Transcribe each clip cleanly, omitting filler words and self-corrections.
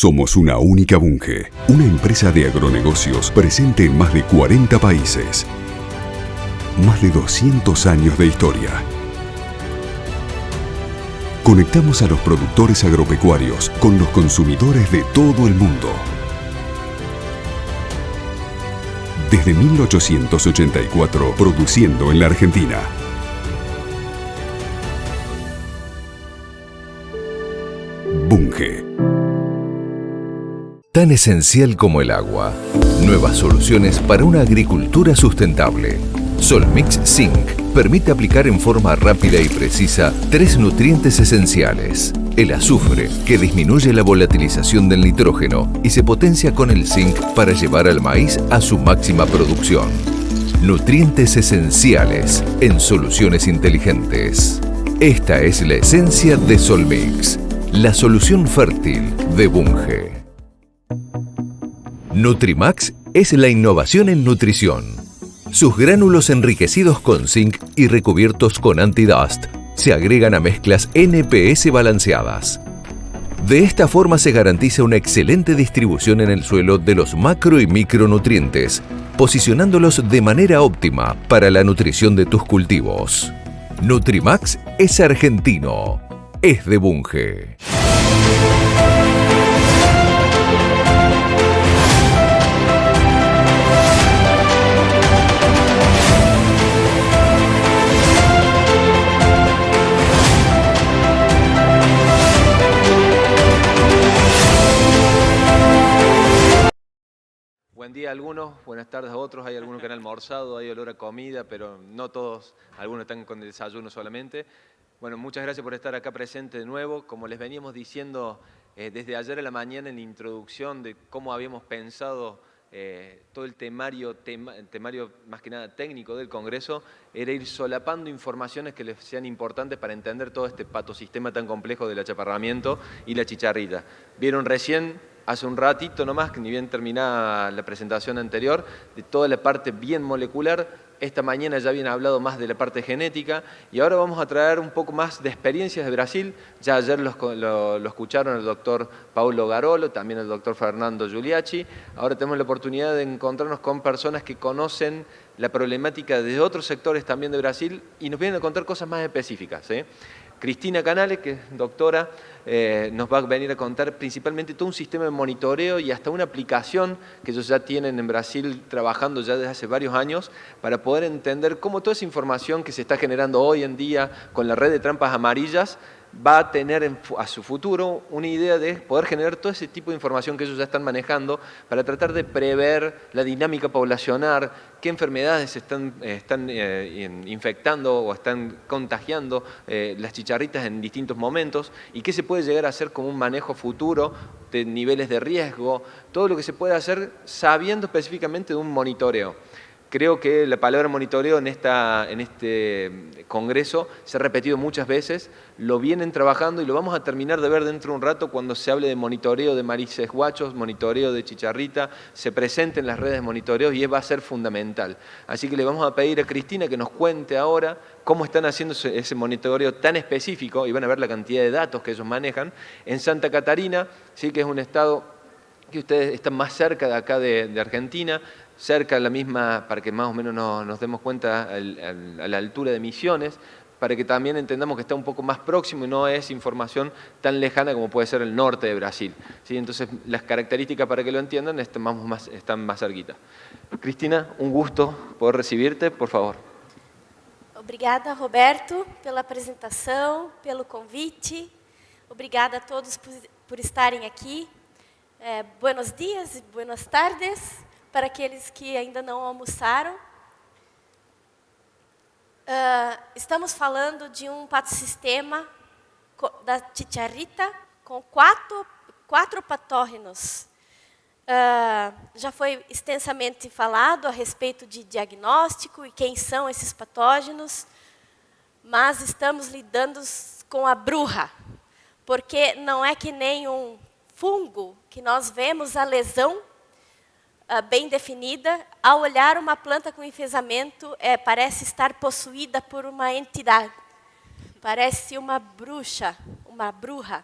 Somos una única Bunge, una empresa de agronegocios presente en más de 40 países. Más de 200 años de historia. Conectamos a los productores agropecuarios con los consumidores de todo el mundo. Desde 1884, produciendo en la Argentina. Bunge. Tan esencial como el agua. Nuevas soluciones para una agricultura sustentable. Solmix Zinc permite aplicar en forma rápida y precisa 3 nutrientes esenciales. El azufre, que disminuye la volatilización del nitrógeno y se potencia con el zinc para llevar al maíz a su máxima producción. Nutrientes esenciales en soluciones inteligentes. Esta es la esencia de Solmix, la solución fértil de Bunge. Nutrimax es la innovación en nutrición. Sus gránulos enriquecidos con zinc y recubiertos con anti-dust se agregan a mezclas NPS balanceadas. De esta forma se garantiza una excelente distribución en el suelo de los macro y micronutrientes, posicionándolos de manera óptima para la nutrición de tus cultivos. Nutrimax es argentino, es de Bunge. Buen día a algunos, buenas tardes a otros, hay algunos que han almorzado, hay olor a comida, pero no todos, algunos están con el desayuno solamente. Bueno, muchas gracias por estar acá presente de nuevo. Como les veníamos diciendo desde ayer a la mañana en la introducción de cómo habíamos pensado todo el temario más que nada técnico del Congreso, era ir solapando informaciones que les sean importantes para entender todo este patosistema tan complejo del achaparramiento y la chicharrita. Vieron recién, hace un ratito nomás, que ni bien terminada la presentación anterior, de toda la parte bien molecular. Esta mañana ya habían hablado más de la parte genética y ahora vamos a traer un poco más de experiencias de Brasil. Ya ayer lo escucharon el doctor Paulo Garolo, también el doctor Fernando Giuliacci. Ahora tenemos la oportunidad de encontrarnos con personas que conocen la problemática de otros sectores también de Brasil y nos vienen a contar cosas más específicas, ¿eh? Cristina Canales, que es doctora, nos va a venir a contar principalmente todo un sistema de monitoreo y hasta una aplicación que ellos ya tienen en Brasil trabajando ya desde hace varios años para poder entender cómo toda esa información que se está generando hoy en día con la red de trampas amarillas va a tener a su futuro una idea de poder generar todo ese tipo de información que ellos ya están manejando para tratar de prever la dinámica poblacional, qué enfermedades están infectando o están contagiando las chicharritas en distintos momentos y qué se puede llegar a hacer como un manejo futuro de niveles de riesgo, todo lo que se puede hacer sabiendo específicamente de un monitoreo. Creo que la palabra monitoreo en este congreso se ha repetido muchas veces, lo vienen trabajando y lo vamos a terminar de ver dentro de un rato cuando se hable de monitoreo de marices guachos, monitoreo de chicharrita, se presenten las redes de monitoreo y va a ser fundamental. Así que le vamos a pedir a Cristina que nos cuente ahora cómo están haciendo ese monitoreo tan específico y van a ver la cantidad de datos que ellos manejan. En Santa Catarina, sí que es un estado que ustedes están más cerca de acá de Argentina, cerca de la misma, para que más o menos nos demos cuenta a la altura de Misiones, para que también entendamos que está un poco más próximo y no es información tan lejana como puede ser el norte de Brasil, ¿sí? Entonces, las características para que lo entiendan están más cerquita. Cristina, un gusto poder recibirte, por favor. Obrigada, Roberto, pela apresentação, pelo convite. Obrigada a todos por estarem aqui. Buenos dias e buenas tardes para aqueles que ainda não almoçaram. Estamos falando de um patosistema da chicharrita com quatro patógenos. Já foi extensamente falado a respeito de diagnóstico e quem são esses patógenos, mas estamos lidando com a bruxa, porque não é que nem um fungo que nós vemos a lesão bem definida, ao olhar uma planta com enfesamento, parece estar possuída por uma entidade. Parece uma bruxa, uma bruxa.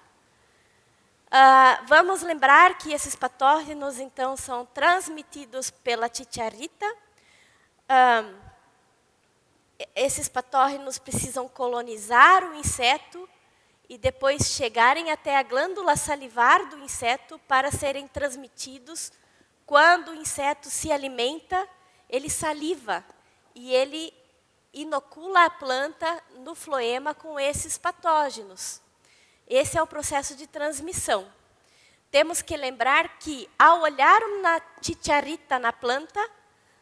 Vamos lembrar que esses patógenos, então, são transmitidos pela chicharrita. Esses patógenos precisam colonizar o inseto e depois chegarem até a glândula salivar do inseto para serem transmitidos. Quando o inseto se alimenta, ele saliva e ele inocula a planta no floema com esses patógenos. Esse é o processo de transmissão. Temos que lembrar que, ao olhar na chicharrita na planta,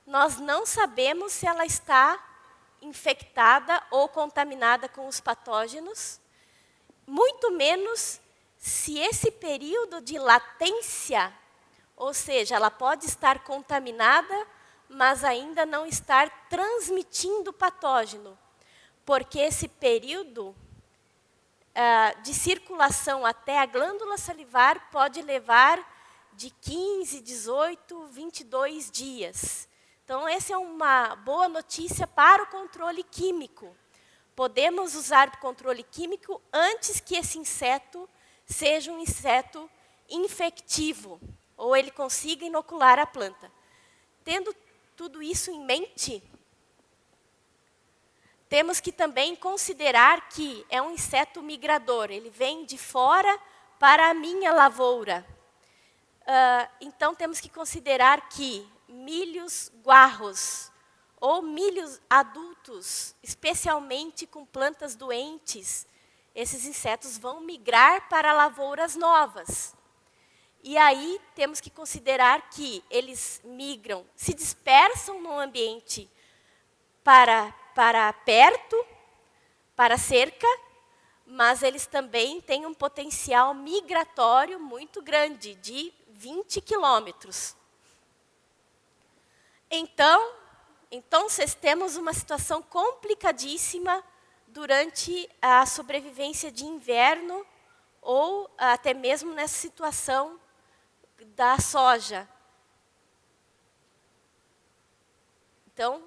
nós não sabemos se ela está infectada ou contaminada com os patógenos, muito menos se esse período de latência, ou seja, ela pode estar contaminada, mas ainda não estar transmitindo patógeno, porque esse período de circulação até a glândula salivar pode levar de 15, 18, 22 dias. Então, essa é uma boa notícia para o controle químico. Podemos usar o controle químico antes que esse inseto seja um inseto infectivo, ou ele consiga inocular a planta. Tendo tudo isso em mente, temos que também considerar que é um inseto migrador. Ele vem de fora para a minha lavoura. Então, temos que considerar que milhos guarros ou milhos adultos, especialmente com plantas doentes, esses insetos vão migrar para lavouras novas. E aí, temos que considerar que eles migram, se dispersam no ambiente para perto, para cerca, mas eles também têm um potencial migratório muito grande, de 20 quilômetros. Então, temos uma situação complicadíssima durante a sobrevivência de inverno ou até mesmo nessa situação da soja. Então,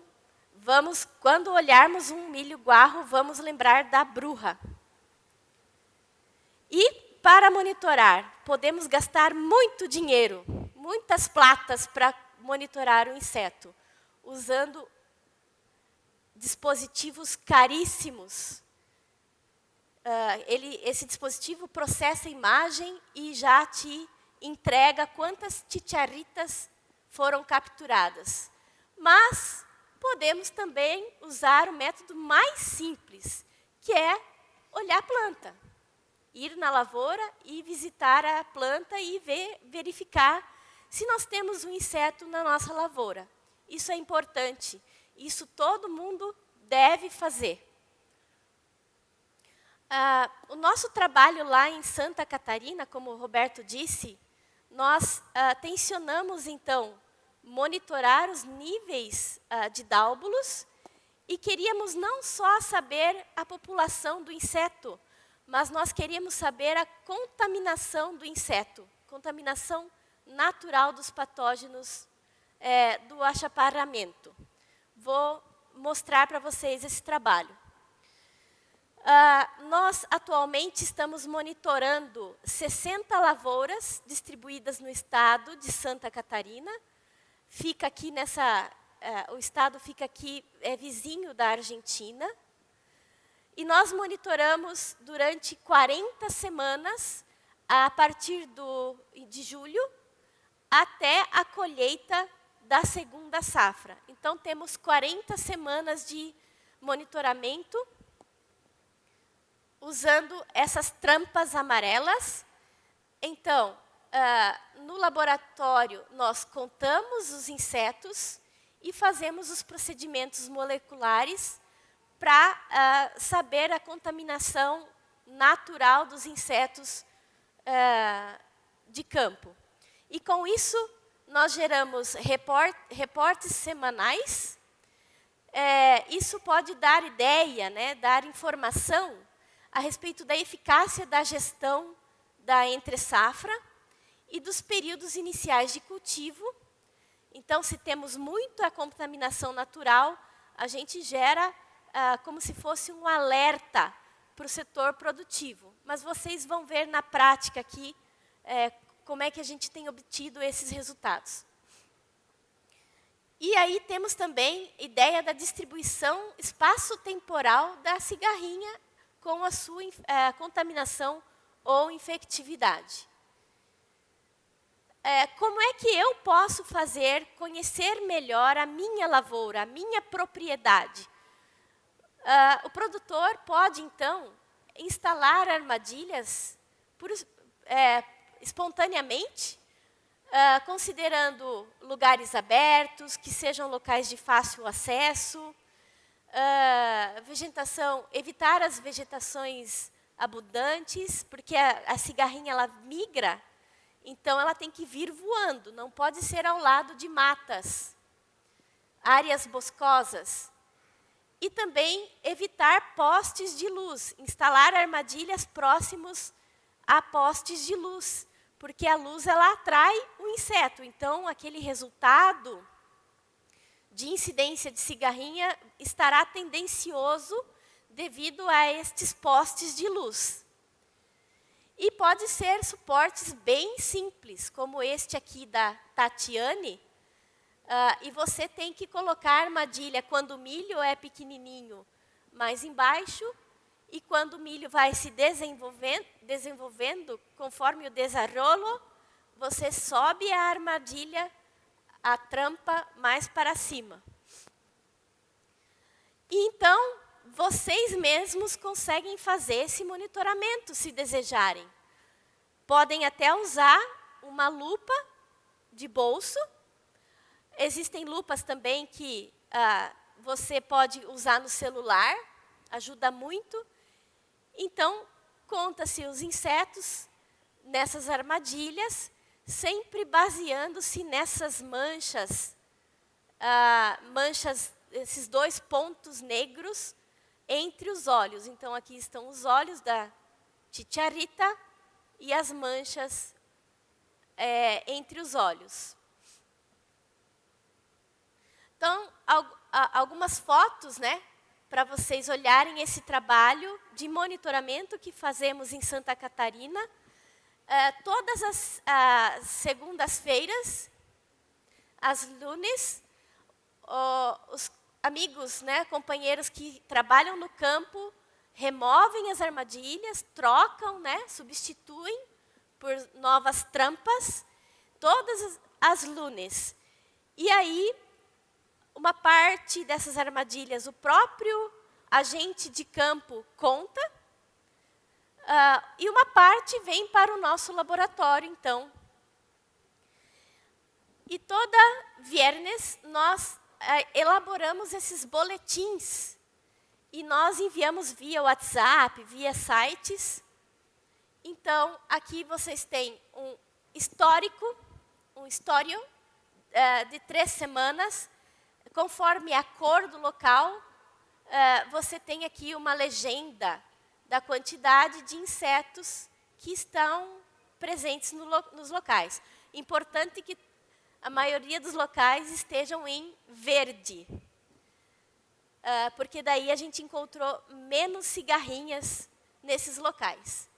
quando olharmos um milho guarro, vamos lembrar da bruxa. E para monitorar, podemos gastar muito dinheiro, muitas platas para monitorar o inseto, usando dispositivos caríssimos. Esse dispositivo processa a imagem e já te entrega quantas chicharritas foram capturadas. Mas podemos também usar o método mais simples, que é olhar a planta. Ir na lavoura e visitar a planta e verificar se nós temos um inseto na nossa lavoura. Isso é importante. Isso todo mundo deve fazer. O nosso trabalho lá em Santa Catarina, como o Roberto disse, nós tensionamos, então, monitorar os níveis de dálbulos e queríamos não só saber a população do inseto, mas nós queríamos saber a contaminação do inseto, contaminação natural dos patógenos do achaparramento. Vou mostrar para vocês esse trabalho. Nós, atualmente, estamos monitorando 60 lavouras distribuídas no estado de Santa Catarina. Fica aqui o estado fica aqui, vizinho da Argentina. E nós monitoramos durante 40 semanas, a partir de julho, até a colheita da segunda safra. Então, temos 40 semanas de monitoramento, usando essas trampas amarelas. Então, no laboratório, nós contamos os insetos e fazemos os procedimentos moleculares para saber a contaminação natural dos insetos de campo. E com isso, nós geramos reportes semanais. Isso pode dar ideia, dar informação a respeito da eficácia da gestão da entre-safra e dos períodos iniciais de cultivo. Então, se temos muita contaminação natural, a gente gera como se fosse um alerta para o setor produtivo. Mas vocês vão ver na prática aqui como é que a gente tem obtido esses resultados. E aí temos também a ideia da distribuição espaço-temporal da cigarrinha com a sua contaminação ou infectividade. Como é que eu posso conhecer melhor a minha lavoura, a minha propriedade? O produtor pode, então, instalar armadilhas espontaneamente, considerando lugares abertos, que sejam locais de fácil acesso, evitar as vegetações abundantes, porque a cigarrinha ela migra, então ela tem que vir voando, não pode ser ao lado de matas, áreas boscosas. E também evitar postes de luz, instalar armadilhas próximos a postes de luz, porque a luz ela atrai o inseto. Então, aquele resultado de incidência de cigarrinha estará tendencioso devido a estes postes de luz. E pode ser suportes bem simples, como este aqui da Tatiane, e você tem que colocar a armadilha quando o milho é pequenininho mais embaixo, e quando o milho vai se desenvolvendo conforme o desarrollo, você sobe a armadilha, a trampa mais para cima. E então, vocês mesmos conseguem fazer esse monitoramento, se desejarem. Podem até usar uma lupa de bolso. Existem lupas também que você pode usar no celular, ajuda muito. Então, conta-se os insetos nessas armadilhas, sempre baseando-se nessas manchas, esses 2 pontos negros entre os olhos. Então, aqui estão os olhos da chicharrita e as manchas entre os olhos. Então, algumas fotos, né, para vocês olharem esse trabalho de monitoramento que fazemos em Santa Catarina. Todas as segundas-feiras, às lunes, os amigos, né, companheiros que trabalham no campo, removem as armadilhas, trocam, né, substituem por novas trampas, todas as lunes. E aí, uma parte dessas armadilhas, o próprio agente de campo conta, e uma parte vem para o nosso laboratório, então. E toda viernes nós elaboramos esses boletins, e nós enviamos via WhatsApp, via sites. Então, aqui vocês têm um histórico, de 3 semanas, conforme a cor do local, você tem aqui uma legenda da quantidade de insetos que estão presentes nos locais. Importante que a maioria dos locais estejam em verde, porque daí a gente encontrou menos cigarrinhas nesses locais.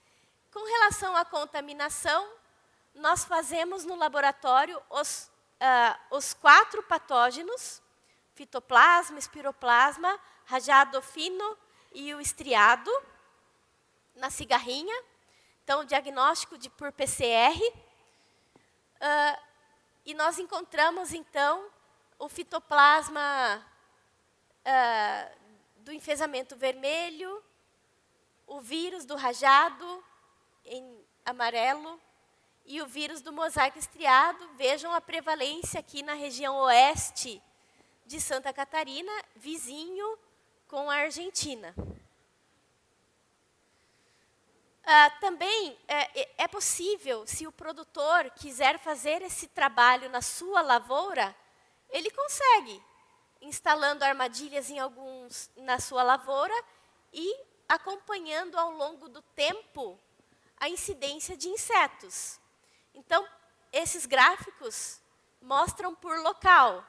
Com relação à contaminação, nós fazemos no laboratório os 4 patógenos, fitoplasma, espiroplasma, rajado fino e o estriado, na cigarrinha. Então, o diagnóstico por PCR. E nós encontramos, então, o fitoplasma do enfesamento vermelho, o vírus do rajado em amarelo e o vírus do mosaico estriado. Vejam a prevalência aqui na região oeste de Santa Catarina, vizinho com a Argentina. Também é possível, se o produtor quiser fazer esse trabalho na sua lavoura, ele consegue, instalando armadilhas na sua lavoura e acompanhando ao longo do tempo a incidência de insetos. Então, esses gráficos mostram por local,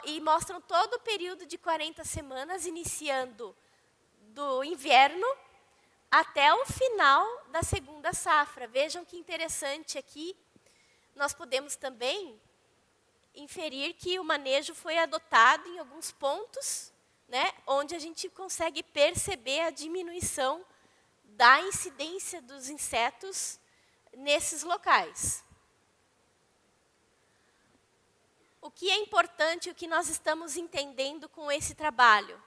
e mostram todo o período de 40 semanas, iniciando do inverno até o final da segunda safra. Vejam que interessante aqui, nós podemos também inferir que o manejo foi adotado em alguns pontos, né, onde a gente consegue perceber a diminuição da incidência dos insetos nesses locais. O que é importante, o que nós estamos entendendo com esse trabalho?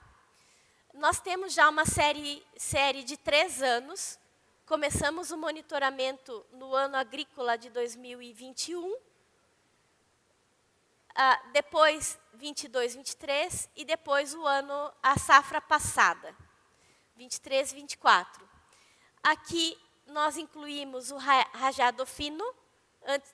Nós temos já uma série de 3 anos, começamos o monitoramento no ano agrícola de 2021, depois 22, 23 e depois a safra passada, 23, 24. Aqui nós incluímos o rajado fino.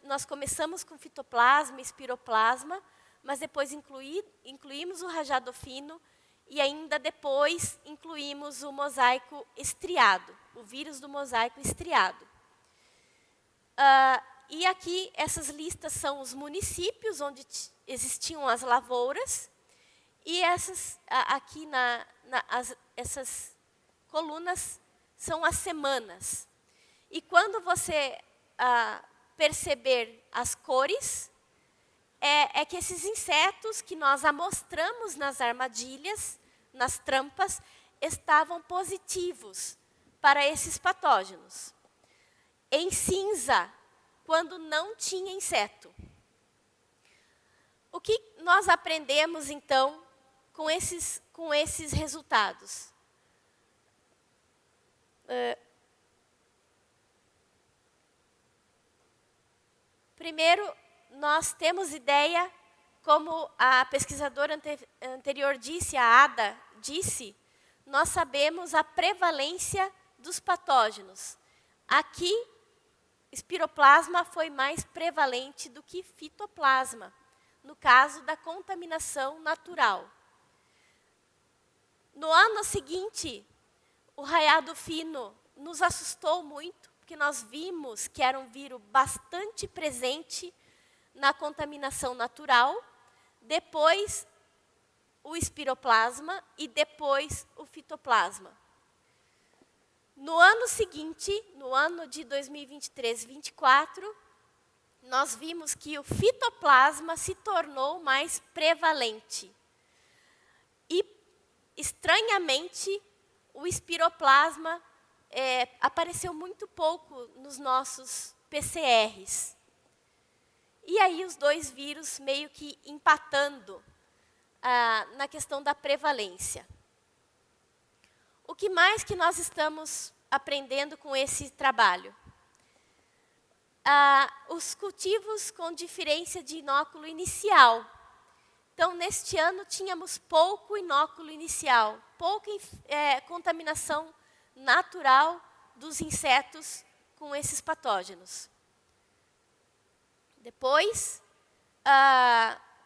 Nós começamos com fitoplasma, espiroplasma, mas depois incluímos o rajado fino e ainda depois incluímos o mosaico estriado, o vírus do mosaico estriado. E aqui essas listas são os municípios onde existiam as lavouras e aqui essas colunas são as semanas. E quando você perceber as cores, é que esses insetos que nós amostramos nas armadilhas, nas trampas, estavam positivos para esses patógenos. Em cinza, quando não tinha inseto. O que nós aprendemos, então, com esses resultados? Primeiro, nós temos ideia, como a pesquisadora anterior disse, a Ada disse, nós sabemos a prevalência dos patógenos. Aqui, espiroplasma foi mais prevalente do que fitoplasma, no caso da contaminação natural. No ano seguinte, o raiado fino nos assustou muito, porque nós vimos que era um vírus bastante presente na contaminação natural, depois o espiroplasma e depois o fitoplasma. No ano seguinte, no ano de 2023-24, nós vimos que o fitoplasma se tornou mais prevalente. E, estranhamente, o espiroplasma apareceu muito pouco nos nossos PCRs. E aí os dois vírus meio que empatando na questão da prevalência. O que mais que nós estamos aprendendo com esse trabalho? Os cultivos com diferença de inóculo inicial. Então, neste ano, tínhamos pouco inóculo inicial, pouca contaminação natural dos insetos com esses patógenos. Depois,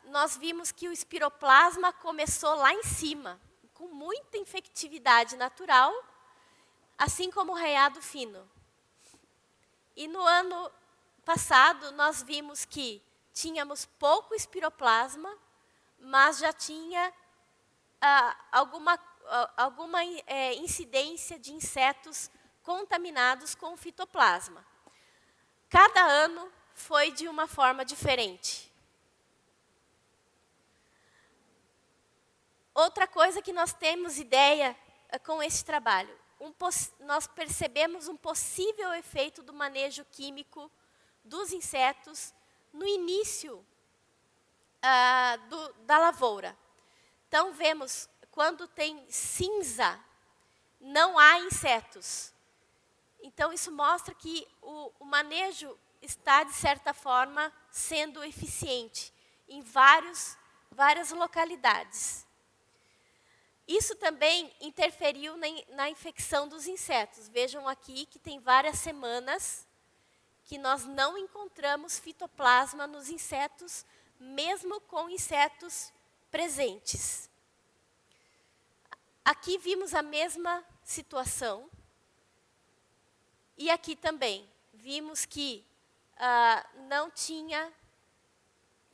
nós vimos que o espiroplasma começou lá em cima, com muita infectividade natural, assim como o raiado fino. E no ano passado, nós vimos que tínhamos pouco espiroplasma, mas já tinha alguma incidência de insetos contaminados com o fitoplasma. Cada ano foi de uma forma diferente. Outra coisa que nós temos ideia com esse trabalho, nós percebemos um possível efeito do manejo químico dos insetos no início da lavoura. Então, vemos, quando tem cinza, não há insetos. Então, isso mostra que o manejo está, de certa forma, sendo eficiente em várias localidades. Isso também interferiu na infecção dos insetos. Vejam aqui que tem várias semanas que nós não encontramos fitoplasma nos insetos, mesmo com insetos presentes. Aqui vimos a mesma situação. E aqui também vimos que não tinha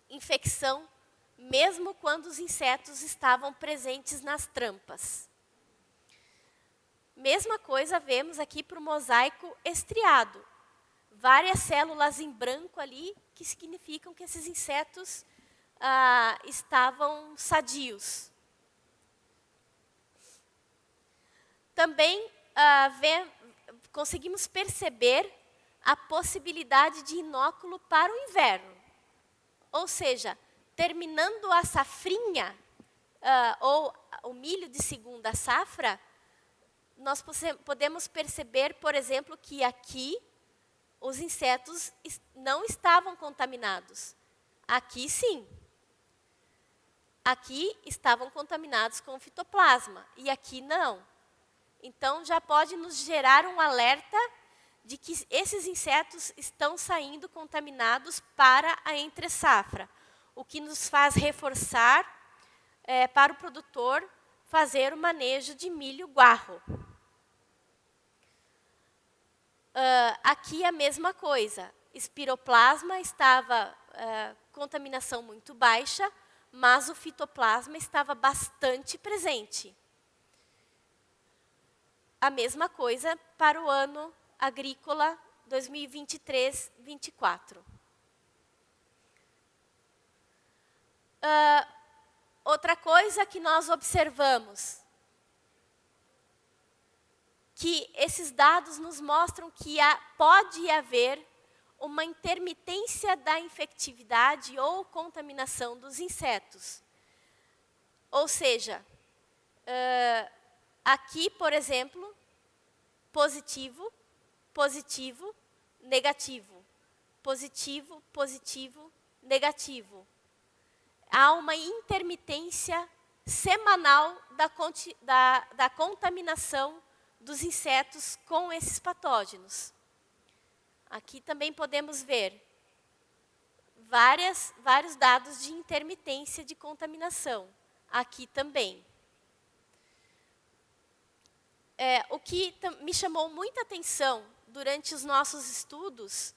infecção, mesmo quando os insetos estavam presentes nas trampas. Mesma coisa vemos aqui para o mosaico estriado. Várias células em branco ali, que significam que esses insetos estavam sadios. Também conseguimos perceber a possibilidade de inóculo para o inverno. Ou seja, terminando a safrinha, ou o milho de segunda safra, nós podemos perceber, por exemplo, que aqui os insetos não estavam contaminados. Aqui sim. Aqui estavam contaminados com fitoplasma e aqui não. Então já pode nos gerar um alerta de que esses insetos estão saindo contaminados para a entre-safra, o que nos faz reforçar para o produtor fazer o manejo de milho guarro. Aqui a mesma coisa, espiroplasma estava contaminação muito baixa, mas o fitoplasma estava bastante presente. A mesma coisa para o ano agrícola 2023-24. Outra coisa que nós observamos, que esses dados nos mostram que pode haver uma intermitência da infectividade ou contaminação dos insetos. Ou seja, aqui, por exemplo, positivo, positivo, negativo. Positivo, positivo, negativo. Há uma intermitência semanal da contaminação dos insetos com esses patógenos. Aqui também podemos ver vários dados de intermitência de contaminação. Aqui também. O que me chamou muita atenção durante os nossos estudos,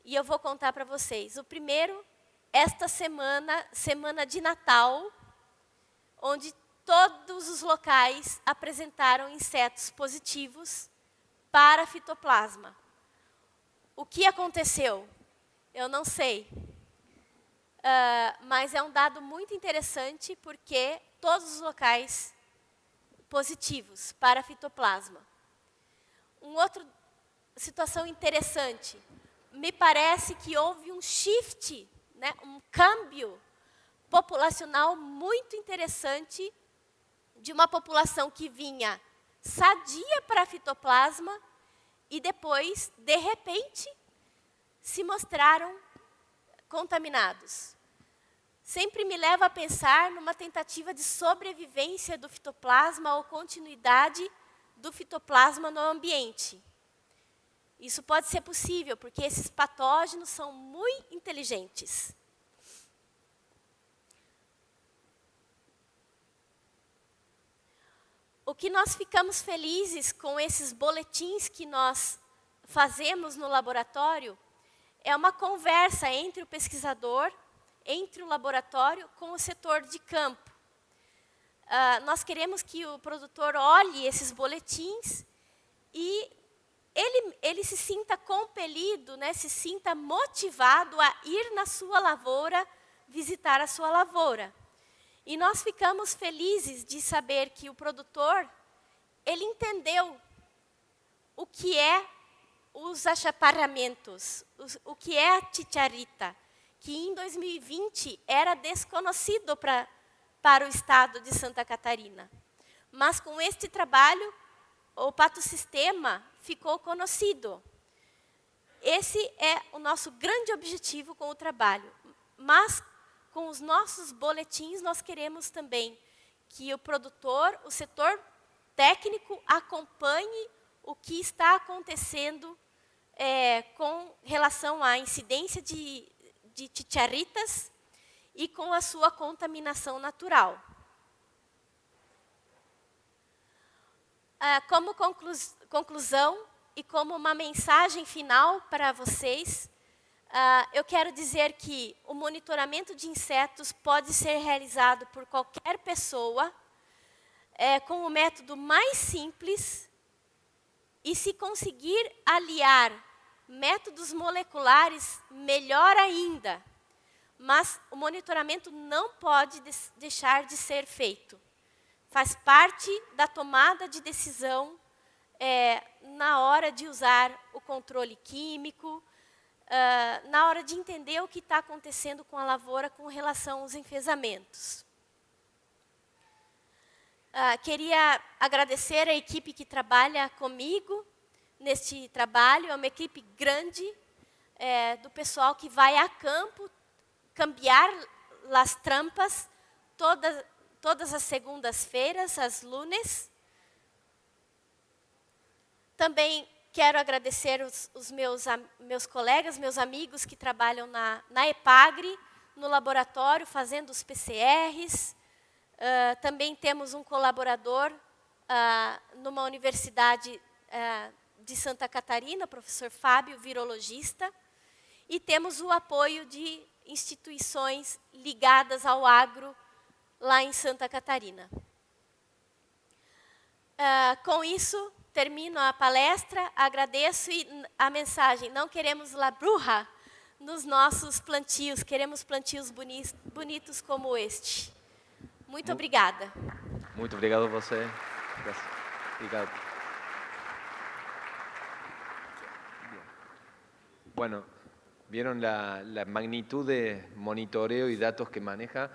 e eu vou contar para vocês. O primeiro, esta semana de Natal, onde todos os locais apresentaram insetos positivos para fitoplasma. O que aconteceu? Eu não sei. Mas é um dado muito interessante, porque todos os locais positivos para fitoplasma. Uma outra situação interessante. Me parece que houve um shift, né, um câmbio populacional muito interessante de uma população que vinha sadia para fitoplasma e depois, de repente, se mostraram contaminados. Sempre me leva a pensar numa tentativa de sobrevivência do fitoplasma ou continuidade do fitoplasma no ambiente. Isso pode ser possível, porque esses patógenos são muito inteligentes. O que nós ficamos felizes com esses boletins que nós fazemos no laboratório é uma conversa entre o pesquisador, entre o laboratório com o setor de campo. Nós queremos que o produtor olhe esses boletins e ele se sinta compelido, né, se sinta motivado a ir na sua lavoura, visitar a sua lavoura. E nós ficamos felizes de saber que o produtor, ele entendeu o que é os achaparramentos, o que é a chicharrita, que em 2020 era desconhecido para o estado de Santa Catarina. Mas com este trabalho, o patossistema ficou conhecido. Esse é o nosso grande objetivo com o trabalho. Mas com os nossos boletins, nós queremos também que o produtor, o setor técnico, acompanhe o que está acontecendo com relação à incidência de chicharritas e com a sua contaminação natural. Como conclusão e como uma mensagem final para vocês, eu quero dizer que o monitoramento de insetos pode ser realizado por qualquer pessoa. com o método mais simples, e se conseguir aliar métodos moleculares, melhor ainda. Mas o monitoramento não pode deixar de ser feito. Faz parte da tomada de decisão na hora de usar o controle químico, na hora de entender o que está acontecendo com a lavoura com relação aos enfezamentos. Queria agradecer a equipe que trabalha comigo neste trabalho. É uma equipe grande, do pessoal que vai a campo cambiar as trampas todas as segundas-feiras, as lunes. Também quero agradecer os meus colegas, meus amigos que trabalham na EPAGRE, no laboratório, fazendo os PCRs. Também temos um colaborador numa universidade de Santa Catarina, o professor Fábio, virologista. E temos o apoio de instituições ligadas ao agro lá em Santa Catarina. Com isso, termino a palestra, agradeço e a mensagem: não queremos la bruja nos nossos plantios, queremos plantios bonitos como este. Muito obrigada. Muito obrigado a você. Obrigado. Bueno, vieron la magnitud de monitoreo y datos que maneja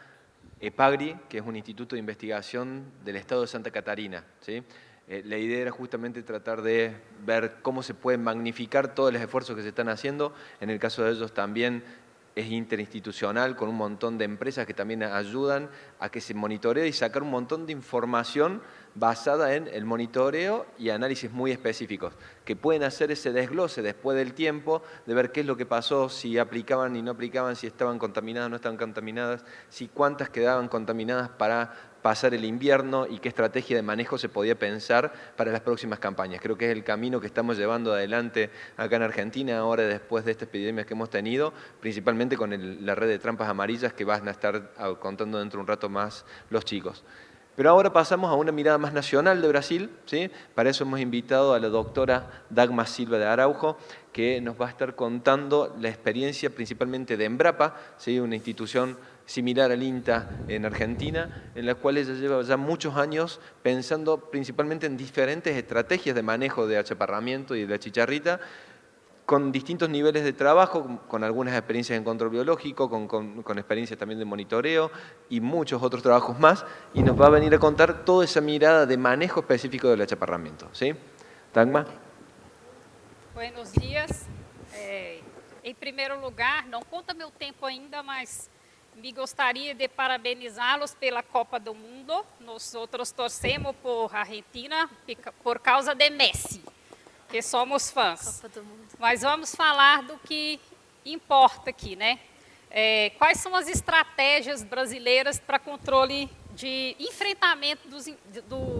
EPAGRE, que es un instituto de investigación del estado de Santa Catarina, ¿sí? La idea era justamente tratar de ver cómo se pueden magnificar todos los esfuerzos que se están haciendo. En el caso de ellos también es interinstitucional, con un montón de empresas que también ayudan a que se monitoree y sacar un montón de información basada en el monitoreo y análisis muy específicos, que pueden hacer ese desglose después del tiempo, de ver qué es lo que pasó, si aplicaban y no aplicaban, si estaban contaminadas o no estaban contaminadas, si cuántas quedaban contaminadas para pasar el invierno y qué estrategia de manejo se podía pensar para las próximas campañas. Creo que es el camino que estamos llevando adelante acá en Argentina, ahora después de esta epidemia que hemos tenido, principalmente con la red de trampas amarillas que van a estar contando dentro de un rato más los chicos. Pero ahora pasamos a una mirada más nacional de Brasil, ¿sí? Para eso hemos invitado a la doctora Dagma Silva de Araujo, que nos va a estar contando la experiencia principalmente de Embrapa, ¿sí? Una institución similar al INTA en Argentina, en la cual ella lleva ya muchos años pensando principalmente en diferentes estrategias de manejo de achaparramiento y de la chicharrita, con distintos niveles de trabajo, con algunas experiencias en control biológico, con experiencias también de monitoreo y muchos otros trabajos más, y nos va a venir a contar toda esa mirada de manejo específico del achaparramiento, ¿sí? Dagma. Buenos dias. Em primeiro lugar, não conta meu tempo ainda, mas me gostaria de parabenizá-los pela Copa do Mundo. Nós outros torcemos por Argentina por causa de Messi, que somos fãs. Copa do Mundo. Mas vamos falar do que importa aqui, né? Quais são as estratégias brasileiras para controle de enfrentamento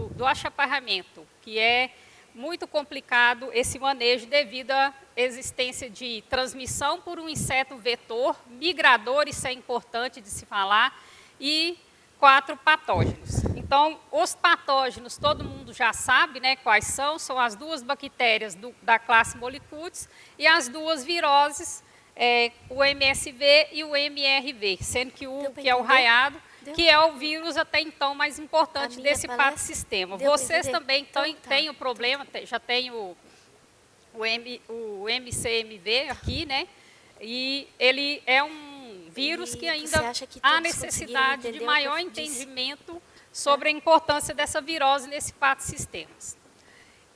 do achaparramento, que é muito complicado esse manejo devido à existência de transmissão por um inseto vetor, migrador, isso é importante de se falar, e 4 patógenos. Então, os patógenos, todo mundo já sabe, né, quais são as 2 bactérias da classe Mollicutis e as 2 viroses, o MSV e o MRV, sendo que que é o raiado, que é o vírus até então mais importante desse patosistema. Vocês também têm o problema, já tem o MCMV aqui, né? E ele é um vírus que ainda há necessidade de maior entendimento sobre a importância dessa virose nesse patosistemas.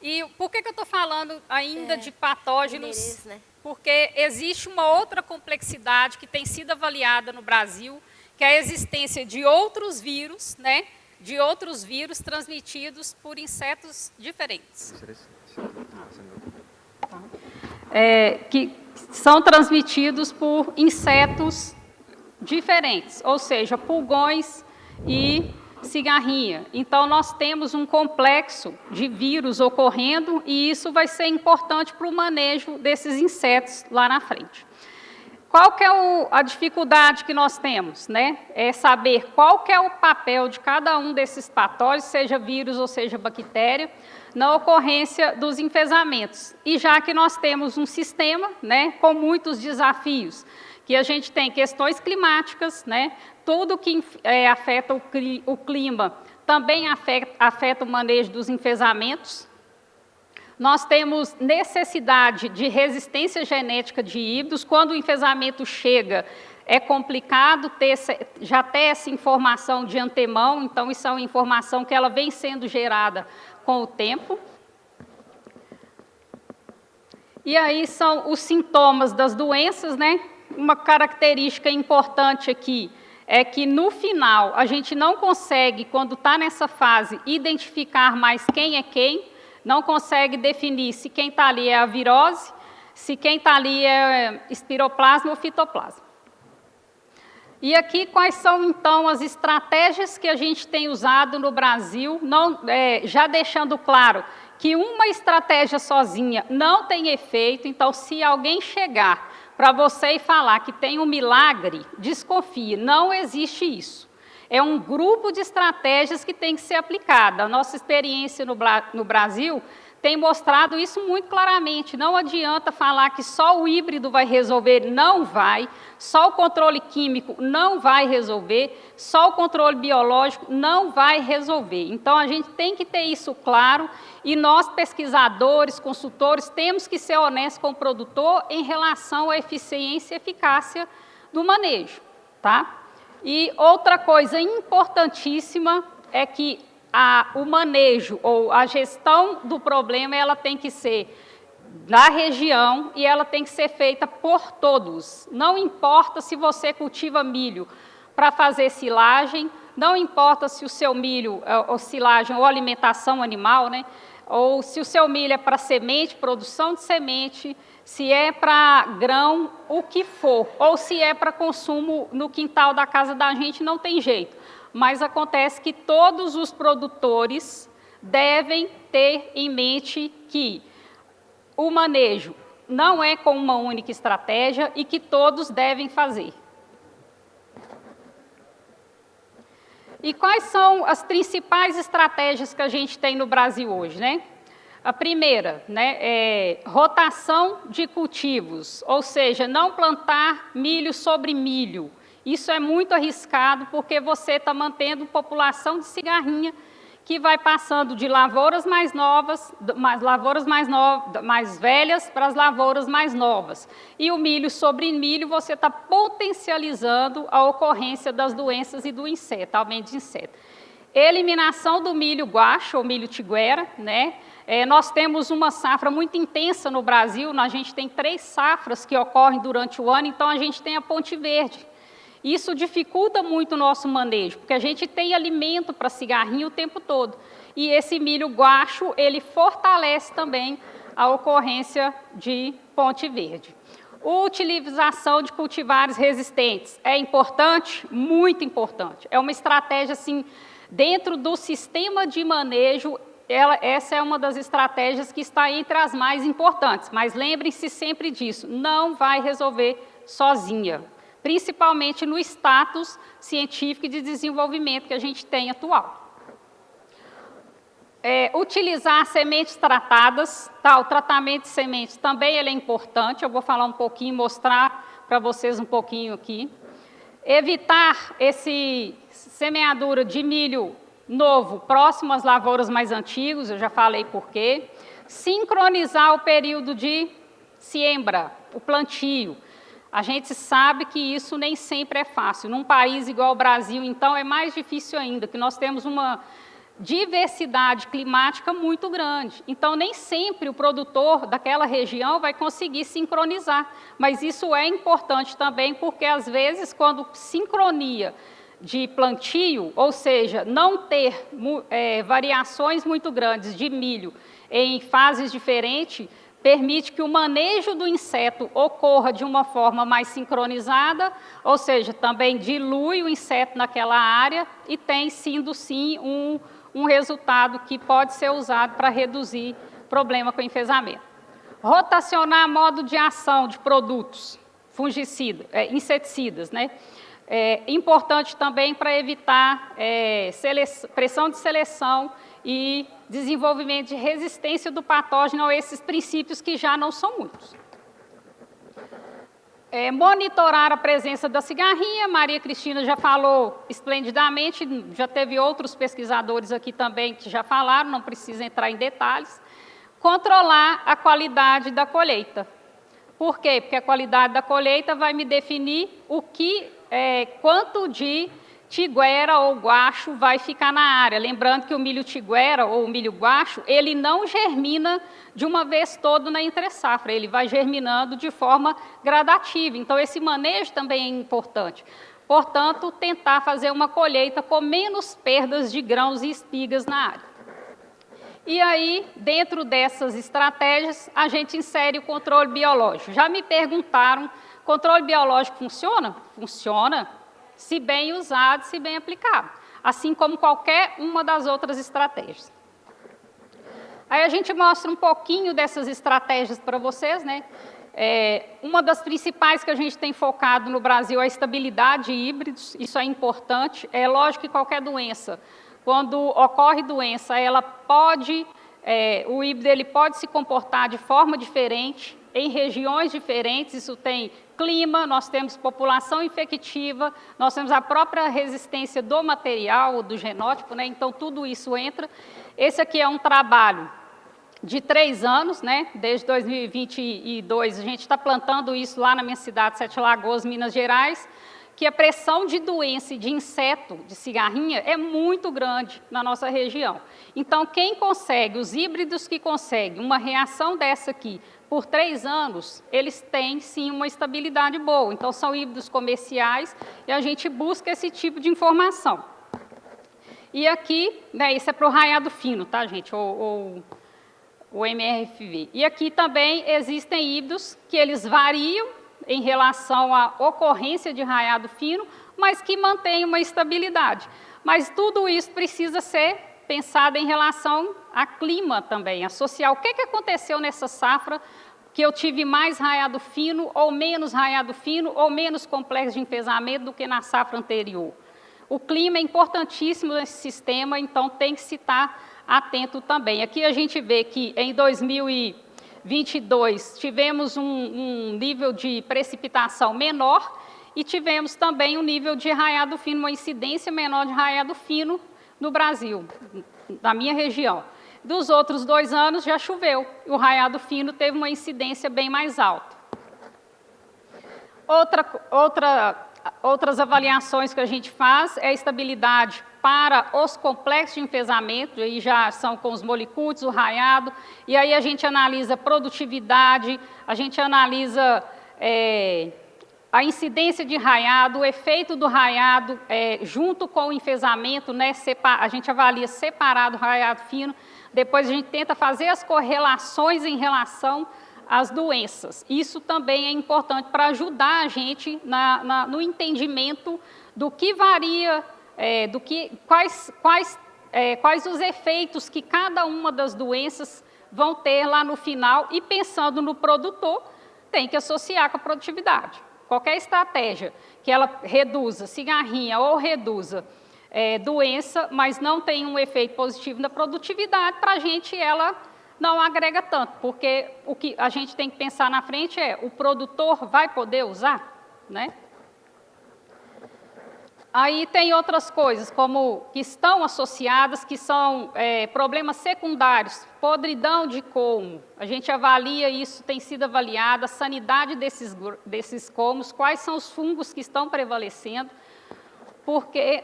E por que eu estou falando ainda de patógenos? Porque existe uma outra complexidade que tem sido avaliada no Brasil, que é a existência de outros vírus, né? De outros vírus transmitidos por insetos diferentes. Que são transmitidos por insetos diferentes, ou seja, pulgões e cigarrinha. Então, nós temos um complexo de vírus ocorrendo e isso vai ser importante para o manejo desses insetos lá na frente. Qual que é a dificuldade que nós temos, né? É saber qual que é o papel de cada um desses patógenos, seja vírus ou seja bactéria, na ocorrência dos enfesamentos. E já que nós temos um sistema, né, com muitos desafios, que a gente tem questões climáticas, né, tudo que afeta o clima também afeta o manejo dos enfesamentos. Nós temos necessidade de resistência genética de híbridos. Quando o enfesamento chega, é complicado já ter essa informação de antemão, então isso é uma informação que ela vem sendo gerada com o tempo. E aí são os sintomas das doenças, né? Uma característica importante aqui é que, no final, a gente não consegue, quando está nessa fase, identificar mais quem é quem, não consegue definir se quem está ali é a virose, se quem está ali é espiroplasma ou fitoplasma. E aqui, quais são, então, as estratégias que a gente tem usado no Brasil, já deixando claro que uma estratégia sozinha não tem efeito, então, se alguém chegar para você e falar que tem um milagre, desconfie, não existe isso. É um grupo de estratégias que tem que ser aplicada. A nossa experiência no Brasil tem mostrado isso muito claramente. Não adianta falar que só o híbrido vai resolver, não vai. Só o controle químico não vai resolver. Só o controle biológico não vai resolver. Então, a gente tem que ter isso claro e nós, pesquisadores, consultores, temos que ser honestos com o produtor em relação à eficiência e eficácia do manejo, tá? E outra coisa importantíssima é que o manejo ou a gestão do problema ela tem que ser da região e ela tem que ser feita por todos. Não importa se você cultiva milho para fazer silagem, não importa se o seu milho ou silagem ou alimentação animal, né, ou se o seu milho é para semente, produção de semente, se é para grão, o que for, ou se é para consumo no quintal da casa da gente, não tem jeito. Mas acontece que todos os produtores devem ter em mente que o manejo não é com uma única estratégia e que todos devem fazer. E quais são as principais estratégias que a gente tem no Brasil hoje, né? A primeira, né, é rotação de cultivos, ou seja, não plantar milho sobre milho. Isso é muito arriscado porque você está mantendo população de cigarrinha que vai passando de lavouras mais novas, mais velhas para as lavouras mais novas. E o milho sobre milho, você está potencializando a ocorrência das doenças e do inseto, aumento de inseto. Eliminação do milho guacho ou milho tiguera, né? Nós temos uma safra muito intensa no Brasil, a gente tem 3 safras que ocorrem durante o ano, então a gente tem a ponte verde. Isso dificulta muito o nosso manejo, porque a gente tem alimento para cigarrinho o tempo todo. E esse milho guacho, ele fortalece também a ocorrência de ponte verde. Utilização de cultivares resistentes é importante? Muito importante. É uma estratégia, assim, dentro do sistema de manejo, essa é uma das estratégias que está entre as mais importantes, mas lembrem-se sempre disso, não vai resolver sozinha, principalmente no status científico e de desenvolvimento que a gente tem atual. Utilizar sementes tratadas, tá? O tratamento de sementes também ele é importante, eu vou falar um pouquinho, mostrar para vocês um pouquinho aqui. Evitar esse semeadura de milho novo, próximo às lavouras mais antigas, eu já falei por quê. Sincronizar o período de siembra, o plantio. A gente sabe que isso nem sempre é fácil. Num país igual ao Brasil, então, é mais difícil ainda, que nós temos uma diversidade climática muito grande. Então, nem sempre o produtor daquela região vai conseguir sincronizar. Mas isso é importante também, porque, às vezes, quando sincronia de plantio, ou seja, não ter variações muito grandes de milho em fases diferentes, permite que o manejo do inseto ocorra de uma forma mais sincronizada, ou seja, também dilui o inseto naquela área e tem, sendo sim, um resultado que pode ser usado para reduzir problema com enfesamento. Rotacionar modo de ação de produtos. inseticidas, né? Importante também para evitar pressão de seleção e desenvolvimento de resistência do patógeno a esses princípios que já não são muitos. Monitorar a presença da cigarrinha, Maria Cristina já falou esplendidamente, já teve outros pesquisadores aqui também que já falaram, não precisa entrar em detalhes. Controlar a qualidade da colheita. Por quê? Porque a qualidade da colheita vai me definir quanto de tiguera ou guacho vai ficar na área. Lembrando que o milho tiguera ou o milho guacho, ele não germina de uma vez todo na entre-safra, ele vai germinando de forma gradativa. Então, esse manejo também é importante. Portanto, tentar fazer uma colheita com menos perdas de grãos e espigas na área. E aí, dentro dessas estratégias, a gente insere o controle biológico. Já me perguntaram, controle biológico funciona? Funciona. Se bem usado, se bem aplicado, assim como qualquer uma das outras estratégias. Aí a gente mostra um pouquinho dessas estratégias para vocês, né? Uma das principais que a gente tem focado no Brasil é a estabilidade de híbridos, isso é importante. É lógico que qualquer doença, quando ocorre doença, o híbrido ele pode se comportar de forma diferente, em regiões diferentes, isso tem clima, nós temos população infectiva, nós temos a própria resistência do material, do genótipo, né? Então tudo isso entra. Esse aqui é um trabalho de 3 anos, né? Desde 2022, a gente está plantando isso lá na minha cidade, Sete Lagoas, Minas Gerais, que a pressão de doença e de inseto, de cigarrinha, é muito grande na nossa região. Então, quem consegue, os híbridos que conseguem uma reação dessa aqui, por 3 anos, eles têm, sim, uma estabilidade boa. Então, são híbridos comerciais e a gente busca esse tipo de informação. E aqui, né, isso é para o raiado fino, tá, gente? O MRFV. E aqui também existem híbridos que eles variam em relação à ocorrência de raiado fino, mas que mantêm uma estabilidade. Mas tudo isso precisa ser pensado em relação a clima também, associar o que aconteceu nessa safra, que eu tive mais raiado fino, ou menos raiado fino, ou menos complexo de enfesamento do que na safra anterior. O clima é importantíssimo nesse sistema, então tem que se estar atento também. Aqui a gente vê que em 2022 tivemos um nível de precipitação menor e tivemos também um nível de raiado fino, uma incidência menor de raiado fino no Brasil, na minha região. Dos outros 2 anos já choveu, e o raiado fino teve uma incidência bem mais alta. Outras avaliações que a gente faz é a estabilidade para os complexos de enfesamento, aí já são com os molicutes, o raiado, e aí a gente analisa produtividade, a gente analisa a incidência de raiado, o efeito do raiado junto com o enfesamento, né, a gente avalia separado o raiado fino, depois a gente tenta fazer as correlações em relação às doenças. Isso também é importante para ajudar a gente no entendimento do que varia, quais os efeitos que cada uma das doenças vão ter lá no final, e pensando no produtor, tem que associar com a produtividade. Qualquer estratégia que ela reduza cigarrinha ou reduza doença, mas não tem um efeito positivo na produtividade, para a gente ela não agrega tanto, porque o que a gente tem que pensar na frente é, o produtor vai poder usar, né? Aí tem outras coisas, como que estão associadas, que são problemas secundários, podridão de colmo. A gente avalia isso, tem sido avaliada, a sanidade desses colmos, quais são os fungos que estão prevalecendo, porque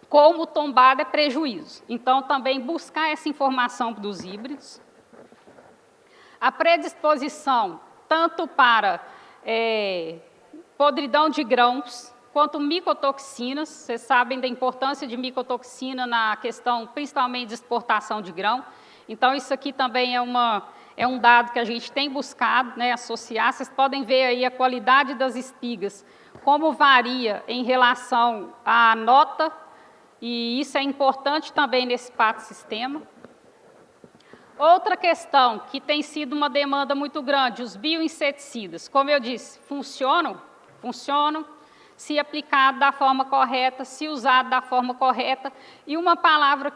colmo tombado é prejuízo. Então, também buscar essa informação dos híbridos. A predisposição, tanto para podridão de grãos, quanto micotoxinas. Vocês sabem da importância de micotoxina na questão, principalmente, de exportação de grão. Então, isso aqui também é um dado que a gente tem buscado, né, associar. Vocês podem ver aí a qualidade das espigas, como varia em relação à nota, e isso é importante também nesse PAT-sistema. Outra questão que tem sido uma demanda muito grande, os bioinseticidas. Como eu disse, funcionam? Funcionam, se aplicado da forma correta, se usado da forma correta. E uma palavra,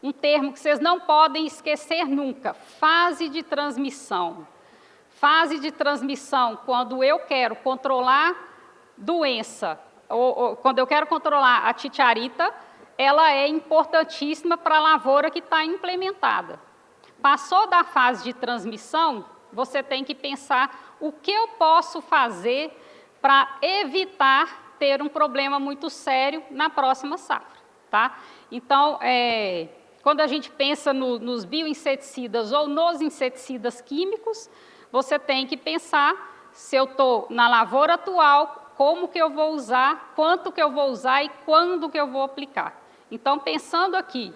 um termo que vocês não podem esquecer nunca, fase de transmissão. Fase de transmissão, quando eu quero controlar doença, ou quando eu quero controlar a titiarita, ela é importantíssima para a lavoura que está implementada. Passou da fase de transmissão, você tem que pensar o que eu posso fazer para evitar ter um problema muito sério na próxima safra. Tá? Então, quando a gente pensa nos bioinseticidas ou nos inseticidas químicos, você tem que pensar se eu estou na lavoura atual, como que eu vou usar, quanto que eu vou usar e quando que eu vou aplicar. Então, pensando aqui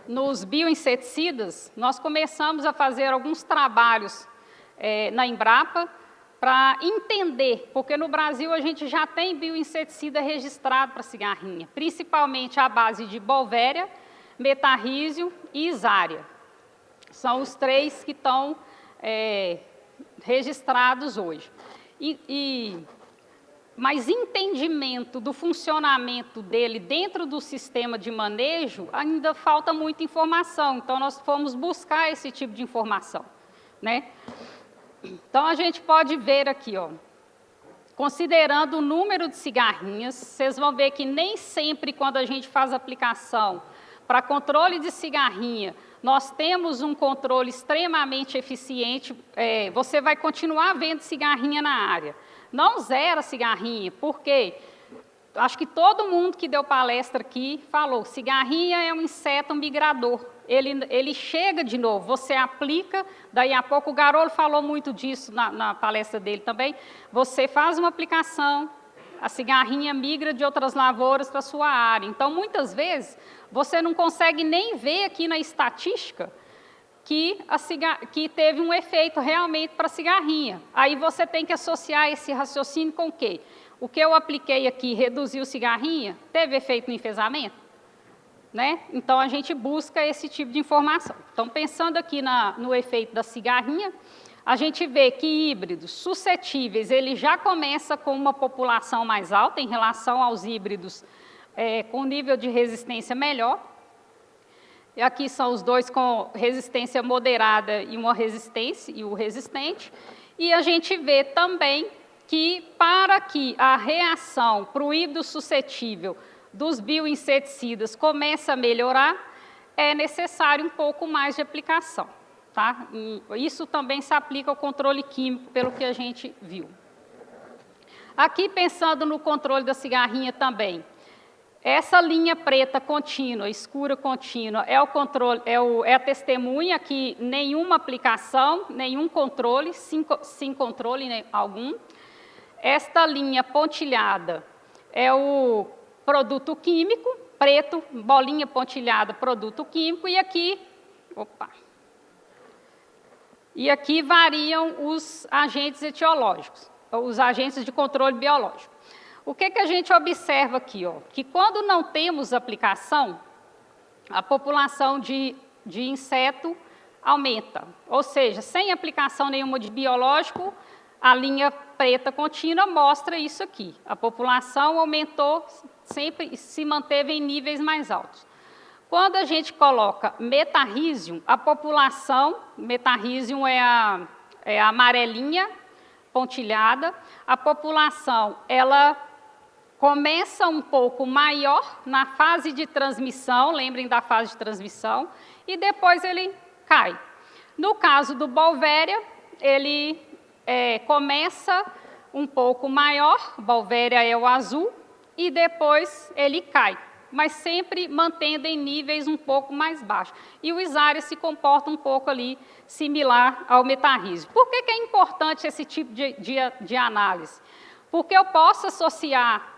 nos bioinseticidas, nós começamos a fazer alguns trabalhos na Embrapa para entender, porque no Brasil a gente já tem bioinseticida registrado para cigarrinha, principalmente à base de Bovéria, Metarrísio e Isária. São os 3 que estão registrados hoje. Mas entendimento do funcionamento dele dentro do sistema de manejo, ainda falta muita informação. Então, nós fomos buscar esse tipo de informação, né? Então, a gente pode ver aqui, ó, considerando o número de cigarrinhas, vocês vão ver que nem sempre, quando a gente faz aplicação para controle de cigarrinha, nós temos um controle extremamente eficiente. Você vai continuar vendo cigarrinha na área. Não zera cigarrinha, porque acho que todo mundo que deu palestra aqui falou, cigarrinha é um inseto migrador, ele chega de novo, você aplica, daí a pouco o Garolo falou muito disso na palestra dele também, você faz uma aplicação, a cigarrinha migra de outras lavouras para a sua área. Então, muitas vezes, você não consegue nem ver aqui na estatística que teve um efeito realmente para a cigarrinha. Aí você tem que associar esse raciocínio com o quê? O que eu apliquei aqui reduziu cigarrinha, teve efeito no enfesamento? Né? Então, a gente busca esse tipo de informação. Então, pensando aqui no efeito da cigarrinha, a gente vê que híbridos suscetíveis, ele já começa com uma população mais alta em relação aos híbridos com nível de resistência melhor. E aqui são os 2 com resistência moderada e uma resistência, e o resistente. E a gente vê também que, para que a reação para o híbrido suscetível dos bioinseticidas comece a melhorar, é necessário um pouco mais de aplicação. Tá? E isso também se aplica ao controle químico, pelo que a gente viu. Aqui, pensando no controle da cigarrinha também, essa linha preta contínua, escura contínua, é o controle, é a testemunha que nenhuma aplicação, nenhum controle, sem controle algum. Esta linha pontilhada é o produto químico, preto, bolinha pontilhada, produto químico, e aqui, e aqui variam os agentes etiológicos, os agentes de controle biológico. O que a gente observa aqui? Ó? Que quando não temos aplicação, a população de inseto aumenta. Ou seja, sem aplicação nenhuma de biológico, a linha preta contínua mostra isso aqui. A população aumentou, sempre se manteve em níveis mais altos. Quando a gente coloca Metarrhizium, a população, Metarrhizium é a amarelinha pontilhada, a população, ela começa um pouco maior na fase de transmissão, lembrem da fase de transmissão, e depois ele cai. No caso do Bovéria, ele começa um pouco maior, Bovéria é o azul, e depois ele cai, mas sempre mantendo em níveis um pouco mais baixos. E o Isária se comporta um pouco ali similar ao Metarrhizium. Por que é importante esse tipo de análise? Porque eu posso associar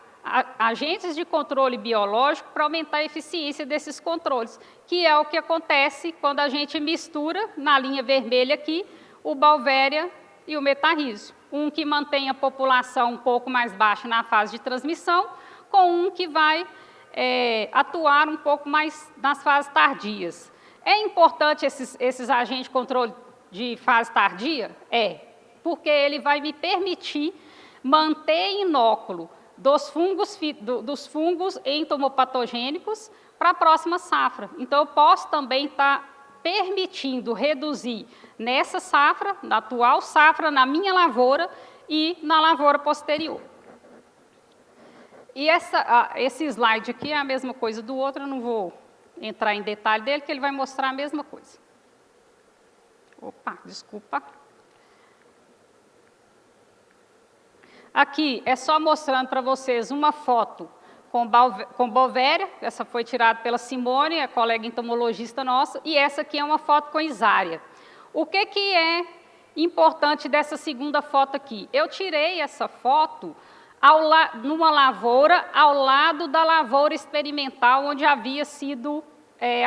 agentes de controle biológico para aumentar a eficiência desses controles, que é o que acontece quando a gente mistura, na linha vermelha aqui, o Bovéria e o Metarrhizium. Um que mantém a população um pouco mais baixa na fase de transmissão, com um que vai atuar um pouco mais nas fases tardias. É importante esses agentes de controle de fase tardia? É, porque ele vai me permitir manter inóculo dos fungos entomopatogênicos para a próxima safra. Então, eu posso também estar permitindo reduzir nessa safra, na atual safra, na minha lavoura e na lavoura posterior. E esse slide aqui é a mesma coisa do outro, eu não vou entrar em detalhe dele, que ele vai mostrar a mesma coisa. Opa, desculpa. Aqui é só mostrando para vocês uma foto com Bovéria, essa foi tirada pela Simone, a colega entomologista nossa, e essa aqui é uma foto com Isária. O que é importante dessa segunda foto aqui? Eu tirei essa foto numa lavoura ao lado da lavoura experimental, onde havia sido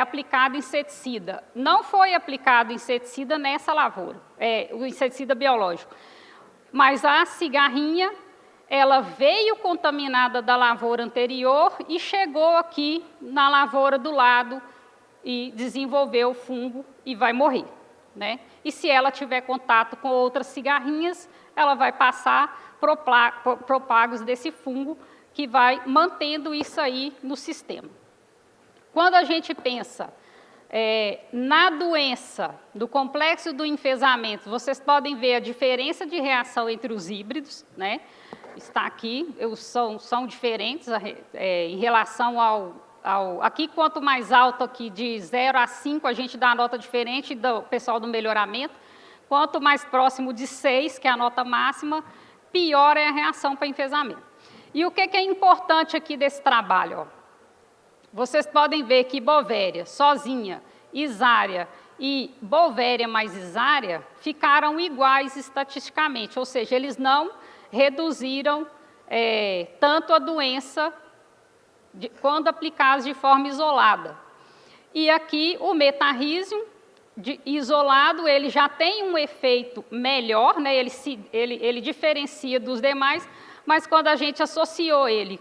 aplicado inseticida. Não foi aplicado inseticida nessa lavoura, o inseticida biológico. Mas a cigarrinha, ela veio contaminada da lavoura anterior e chegou aqui na lavoura do lado e desenvolveu o fungo e vai morrer, né? E se ela tiver contato com outras cigarrinhas, ela vai passar propagos desse fungo que vai mantendo isso aí no sistema. Quando a gente pensa na doença do complexo do enfesamento, vocês podem ver a diferença de reação entre os híbridos, né? Está aqui, são diferentes em relação ao... Aqui, quanto mais alto aqui, de 0 a 5, a gente dá a nota diferente do pessoal do melhoramento. Quanto mais próximo de 6, que é a nota máxima, pior é a reação para enfesamento. E o que é importante aqui desse trabalho? Ó? Vocês podem ver que Bovéria sozinha, Isária e Bovéria mais Isária ficaram iguais estatisticamente, ou seja, eles não reduziram tanto a doença quando aplicados de forma isolada. E aqui o metarrhizium isolado, ele já tem um efeito melhor, né? Ele diferencia dos demais, mas quando a gente associou ele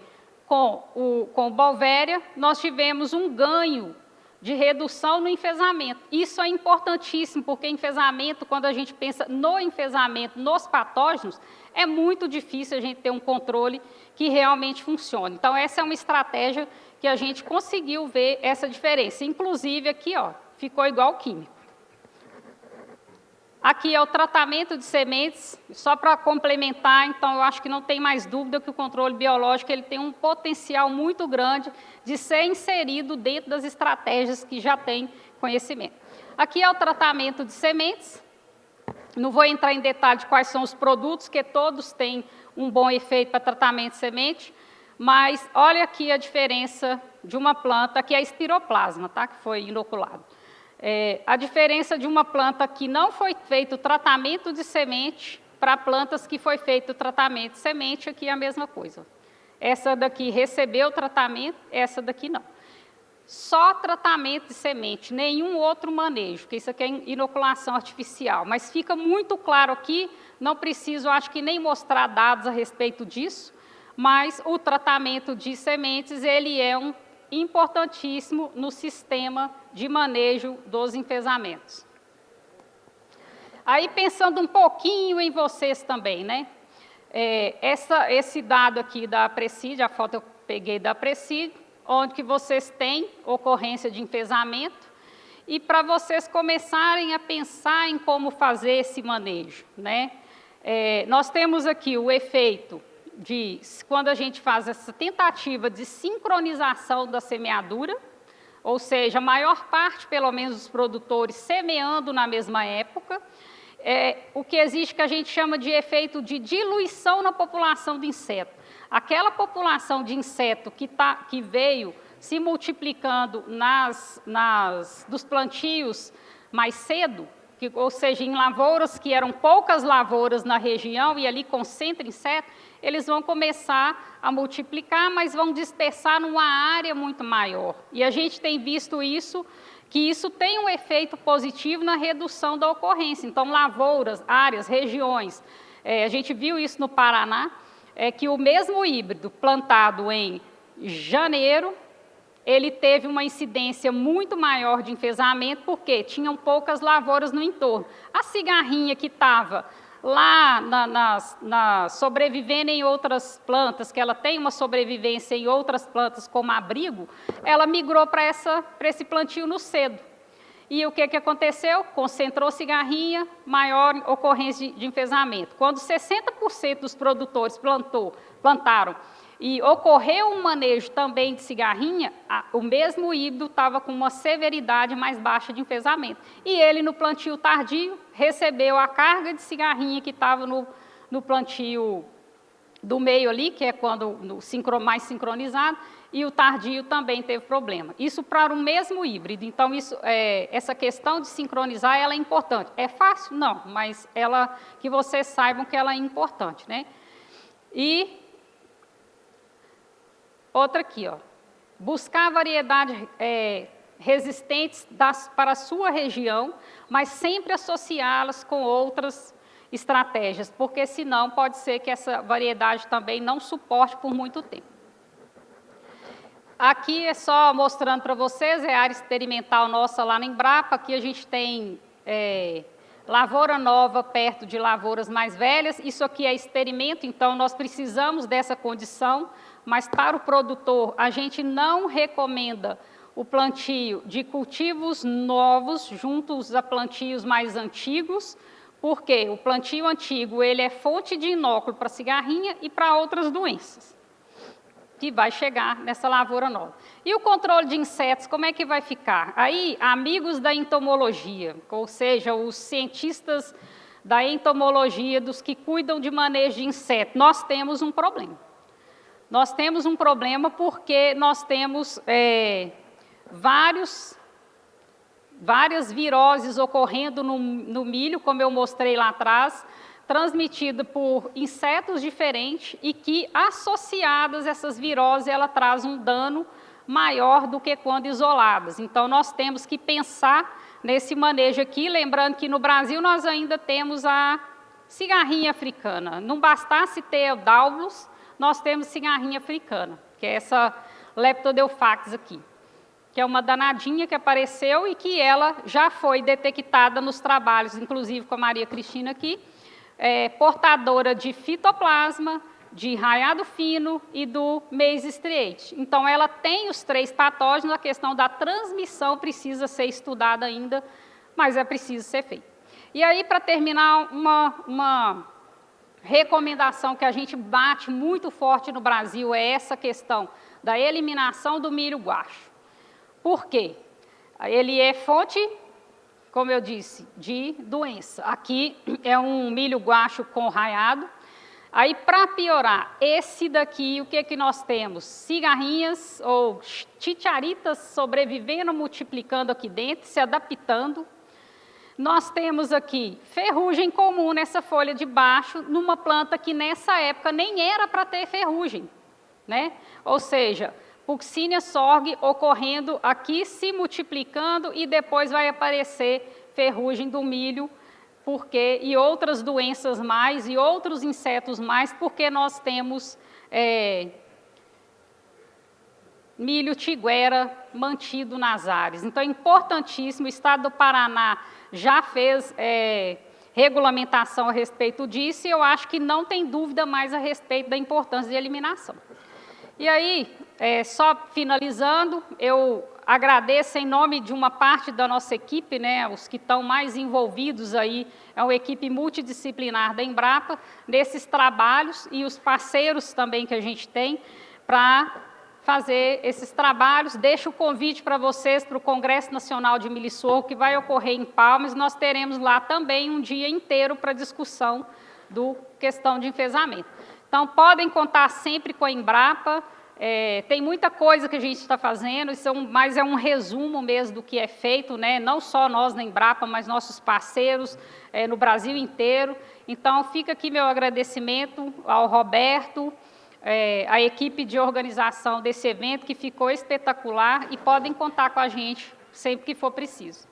com o Bovéria, nós tivemos um ganho de redução no enfesamento. Isso é importantíssimo, porque enfesamento, quando a gente pensa no enfesamento, nos patógenos, é muito difícil a gente ter um controle que realmente funcione. Então, essa é uma estratégia que a gente conseguiu ver essa diferença. Inclusive, aqui, ó, ficou igual ao químico. Aqui é o tratamento de sementes, só para complementar, então eu acho que não tem mais dúvida que o controle biológico ele tem um potencial muito grande de ser inserido dentro das estratégias que já tem conhecimento. Aqui é o tratamento de sementes, não vou entrar em detalhe de quais são os produtos, que todos têm um bom efeito para tratamento de semente, mas olha aqui a diferença de uma planta, aqui é a espiroplasma, tá? Que foi inoculado. A diferença de uma planta que não foi feito o tratamento de semente para plantas que foi feito o tratamento de semente, aqui é a mesma coisa. Essa daqui recebeu o tratamento, essa daqui não. Só tratamento de semente, nenhum outro manejo, porque isso aqui é inoculação artificial. Mas fica muito claro aqui, não preciso, acho que nem mostrar dados a respeito disso, mas o tratamento de sementes, ele é importantíssimo no sistema de manejo dos enfesamentos. Aí, pensando um pouquinho em vocês também, né? Esse dado aqui da Aprecid, a foto eu peguei da Aprecid, onde que vocês têm ocorrência de enfesamento, e para vocês começarem a pensar em como fazer esse manejo, né? Nós temos aqui o efeito quando a gente faz essa tentativa de sincronização da semeadura, ou seja, a maior parte, pelo menos, dos produtores semeando na mesma época, o que existe que a gente chama de efeito de diluição na população de inseto. Aquela população de inseto que veio se multiplicando dos plantios mais cedo, ou seja, em lavouras que eram poucas lavouras na região e ali concentra inseto, eles vão começar a multiplicar, mas vão dispersar numa área muito maior. E a gente tem visto que isso tem um efeito positivo na redução da ocorrência. Então, lavouras, áreas, regiões, a gente viu isso no Paraná, que o mesmo híbrido plantado em janeiro, ele teve uma incidência muito maior de enfesamento, porque tinham poucas lavouras no entorno. A cigarrinha que estava lá sobrevivendo em outras plantas, que ela tem uma sobrevivência em outras plantas como abrigo, ela migrou para esse plantio no cedo. E o que aconteceu? Concentrou cigarrinha, maior ocorrência de enfesamento. Quando 60% dos produtores plantaram e ocorreu um manejo também de cigarrinha, o mesmo híbrido estava com uma severidade mais baixa de enfesamento. E ele, no plantio tardio, recebeu a carga de cigarrinha que estava no plantio do meio ali, que é quando mais sincronizado, e o tardio também teve problema. Isso para o mesmo híbrido. Então, essa questão de sincronizar, ela é importante. É fácil? Não, mas que vocês saibam que ela é importante, né? E outra aqui, ó, buscar variedades resistentes para a sua região, mas sempre associá-las com outras estratégias, porque senão pode ser que essa variedade também não suporte por muito tempo. Aqui é só mostrando para vocês, é a área experimental nossa lá na Embrapa. Aqui a gente tem lavoura nova perto de lavouras mais velhas. Isso aqui é experimento, então nós precisamos dessa condição, mas para o produtor a gente não recomenda o plantio de cultivos novos juntos a plantios mais antigos, porque o plantio antigo ele é fonte de inóculo para cigarrinha e para outras doenças que vai chegar nessa lavoura nova. E o controle de insetos, como é que vai ficar? Aí, amigos da entomologia, ou seja, os cientistas da entomologia, dos que cuidam de manejo de insetos, nós temos um problema. Nós temos um problema porque nós temos várias viroses ocorrendo no milho, como eu mostrei lá atrás, transmitida por insetos diferentes e que, associadas essas viroses, ela traz um dano maior do que quando isoladas. Então, nós temos que pensar nesse manejo aqui, lembrando que no Brasil nós ainda temos a cigarrinha africana. Não bastasse ter o Daulus, nós temos cigarrinha africana, que é essa Leptodelphax aqui, que é uma danadinha que apareceu e que ela já foi detectada nos trabalhos, inclusive com a Maria Cristina aqui, portadora de fitoplasma, de raiado fino e do maize striate. Então, ela tem os 3 patógenos, a questão da transmissão precisa ser estudada ainda, mas é preciso ser feito. E aí, para terminar, uma recomendação que a gente bate muito forte no Brasil é essa questão da eliminação do milho guacho. Por quê? Ele é fonte, como eu disse, de doença. Aqui é um milho guacho com raiado. Aí, para piorar, esse daqui, o que nós temos? Cigarrinhas ou chicharitas sobrevivendo, multiplicando aqui dentro, se adaptando. Nós temos aqui ferrugem comum nessa folha de baixo, numa planta que nessa época nem era para ter ferrugem, né? Ou seja, Puccinia sorgue ocorrendo aqui, se multiplicando, e depois vai aparecer ferrugem do milho, e outras doenças mais, e outros insetos mais, porque nós temos milho tiguera mantido nas áreas. Então, é importantíssimo, o Estado do Paraná já fez regulamentação a respeito disso, e eu acho que não tem dúvida mais a respeito da importância de eliminação. E aí, só finalizando, eu agradeço em nome de uma parte da nossa equipe, né, os que estão mais envolvidos aí, é uma equipe multidisciplinar da Embrapa, nesses trabalhos, e os parceiros também que a gente tem para fazer esses trabalhos. Deixo o convite para vocês para o Congresso Nacional de Milho e Sorgo, que vai ocorrer em Palmas. Nós teremos lá também um dia inteiro para discussão do questão de enfesamento. Então, podem contar sempre com a Embrapa. Tem muita coisa que a gente está fazendo, mas é um resumo mesmo do que é feito, né? Não só nós na Embrapa, mas nossos parceiros no Brasil inteiro. Então, fica aqui meu agradecimento ao Roberto, a equipe de organização desse evento, que ficou espetacular, e podem contar com a gente sempre que for preciso.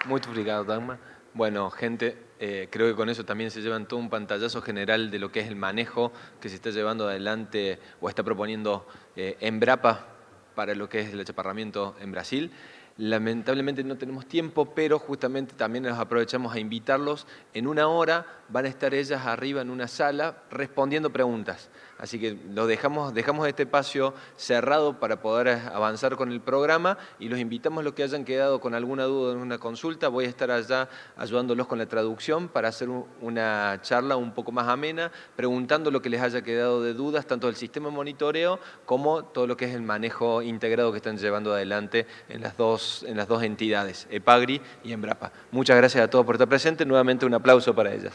Muito obrigado, Dagmar. Bueno, gente, creo que con eso también se llevan todo un pantallazo general de lo que es el manejo que se está llevando adelante o está proponiendo Embrapa para lo que es el achaparramiento en Brasil. Lamentablemente no tenemos tiempo, pero justamente también nos aprovechamos a invitarlos. En 1 hora van a estar ellas arriba en una sala respondiendo preguntas. Así que dejamos este espacio cerrado para poder avanzar con el programa y los invitamos a los que hayan quedado con alguna duda en una consulta. Voy a estar allá ayudándolos con la traducción para hacer una charla un poco más amena, preguntando lo que les haya quedado de dudas, tanto del sistema de monitoreo como todo lo que es el manejo integrado que están llevando adelante en las dos entidades, EPAGRI y Embrapa. Muchas gracias a todos por estar presentes. Nuevamente un aplauso para ellas.